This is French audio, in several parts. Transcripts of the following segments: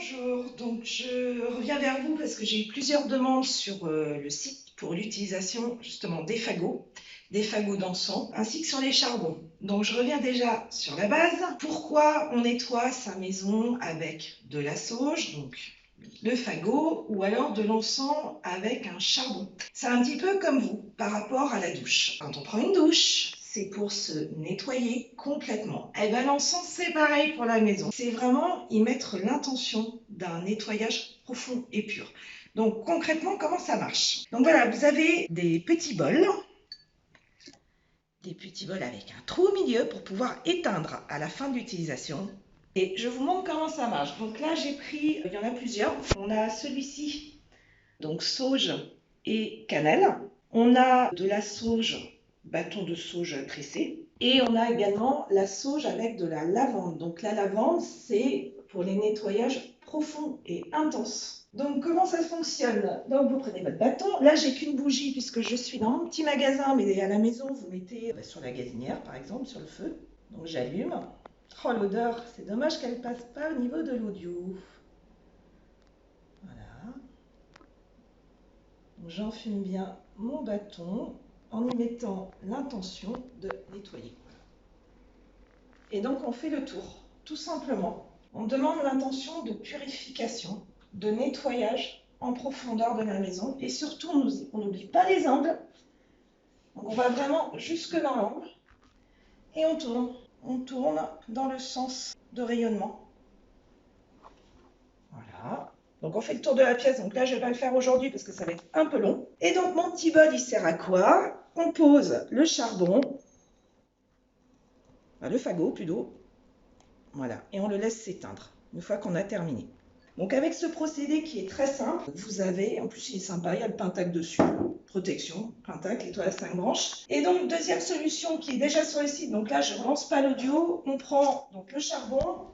Bonjour, donc je reviens vers vous parce que j'ai eu plusieurs demandes sur le site pour l'utilisation justement des fagots d'encens, ainsi que sur les charbons. Donc je reviens déjà sur la base. Pourquoi on nettoie sa maison avec de la sauge, donc le fagot, ou alors de l'encens avec un charbon? C'est un petit peu comme vous par rapport à la douche. Quand on prend une douche, c'est pour se nettoyer complètement. Et bien l'encens, c'est pareil pour la maison. C'est vraiment y mettre l'intention d'un nettoyage profond et pur. Donc concrètement, comment ça marche? Donc voilà, vous avez des petits bols avec un trou au milieu pour pouvoir éteindre à la fin de l'utilisation. Et je vous montre comment ça marche. Donc là, j'ai pris, il y en a plusieurs. On a celui-ci, donc sauge et cannelle. On a de la sauge, bâton de sauge pressé. Et on a également la sauge avec de la lavande. Donc la lavande, c'est pour les nettoyages profonds et intenses. Donc comment ça fonctionne? Donc vous prenez votre bâton. Là, j'ai qu'une bougie puisque je suis dans mon petit magasin, mais à la maison, vous mettez sur la gazinière, par exemple, sur le feu. Donc j'allume. Oh, l'odeur, c'est dommage qu'elle passe pas au niveau de l'audio. Voilà. J'enfume bien mon bâton en y mettant l'intention de nettoyer. Et donc on fait le tour, tout simplement. On demande l'intention de purification, de nettoyage en profondeur de la maison. Et surtout, on n'oublie pas les angles. Donc on va vraiment jusque dans l'angle. Et on tourne. On tourne dans le sens de rayonnement. Voilà. Donc on fait le tour de la pièce. Donc là, je ne vais pas le faire aujourd'hui parce que ça va être un peu long. Et donc mon petit bol, il sert à quoi? On pose le charbon, le fagot plutôt. Voilà. Et on le laisse s'éteindre une fois qu'on a terminé. Donc avec ce procédé qui est très simple, vous avez, en plus il est sympa, il y a le pentacle dessus, protection, pentacle, étoile à 5 branches. Et donc deuxième solution qui est déjà sur le site, donc là je ne relance pas l'audio, on prend donc le charbon,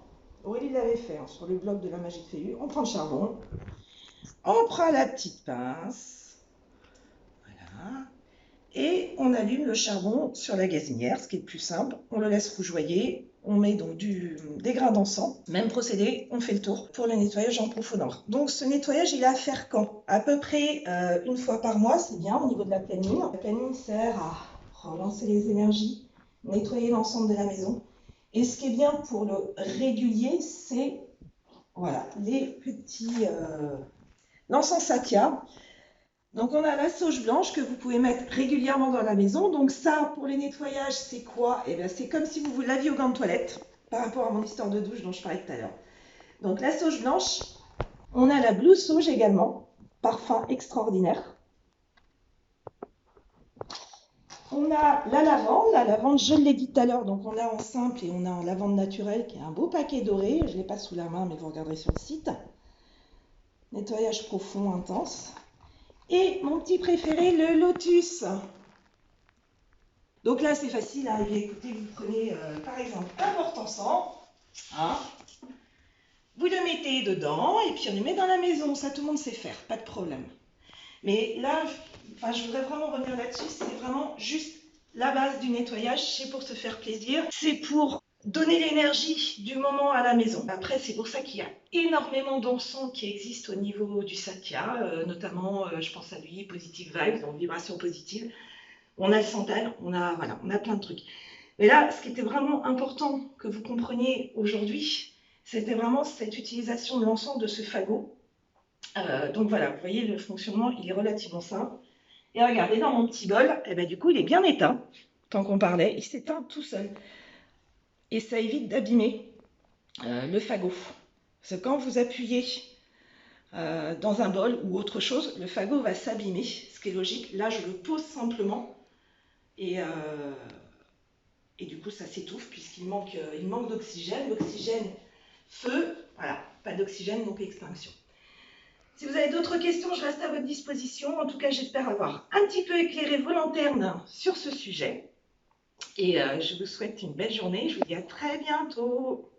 Aurélie l'avait fait sur le blog de la magie de Fayus, on prend le charbon, on prend la petite pince, voilà, et on allume le charbon sur la gazinière, ce qui est le plus simple, on le laisse rougeoyer. On met donc des grains d'encens. Même procédé, on fait le tour pour le nettoyage en profondeur. Donc ce nettoyage, il est à faire quand? À peu près une fois par mois, c'est bien au niveau de la planine. La planine sert à relancer les énergies, nettoyer l'ensemble de la maison. Et ce qui est bien pour le régulier, c'est voilà, les petits... l'encens sakia. Donc on a la sauge blanche que vous pouvez mettre régulièrement dans la maison. Donc ça, pour les nettoyages, c'est quoi? Eh bien, c'est comme si vous laviez au gant de toilette, par rapport à mon histoire de douche dont je parlais tout à l'heure. Donc la sauge blanche, on a la Blue Sauge également, parfum extraordinaire. On a la lavande je l'ai dit tout à l'heure, donc on a en simple et on a en lavande naturelle qui est un beau paquet doré. Je ne l'ai pas sous la main, mais vous regarderez sur le site. Nettoyage profond, intense. Et mon petit préféré, le lotus. Donc là, c'est facile. Hein. Écoutez, vous prenez par exemple un porte-encens. Hein, vous le mettez dedans et puis on le met dans la maison. Ça, tout le monde sait faire, pas de problème. Mais là, je voudrais vraiment revenir là-dessus. C'est vraiment juste la base du nettoyage. C'est pour se faire plaisir. C'est pour donner l'énergie du moment à la maison. Après, c'est pour ça qu'il y a énormément d'encens qui existent au niveau du Satya, notamment, je pense à lui, Positive Vibes, donc vibration positive. On a le santal, on a plein de trucs. Mais là, ce qui était vraiment important que vous compreniez aujourd'hui, c'était vraiment cette utilisation de l'encens de ce fagot. Donc voilà, vous voyez, le fonctionnement, il est relativement simple. Et regardez, dans mon petit bol, eh ben, du coup, il est bien éteint. Tant qu'on parlait, il s'éteint tout seul. Et ça évite d'abîmer le fagot. Parce que quand vous appuyez dans un bol ou autre chose, le fagot va s'abîmer, ce qui est logique. Là, je le pose simplement et du coup, ça s'étouffe puisqu'il manque d'oxygène. L'oxygène, feu, voilà, pas d'oxygène, donc extinction. Si vous avez d'autres questions, je reste à votre disposition. En tout cas, j'espère avoir un petit peu éclairé vos lanternes sur ce sujet. Et je vous souhaite une belle journée. Je vous dis à très bientôt.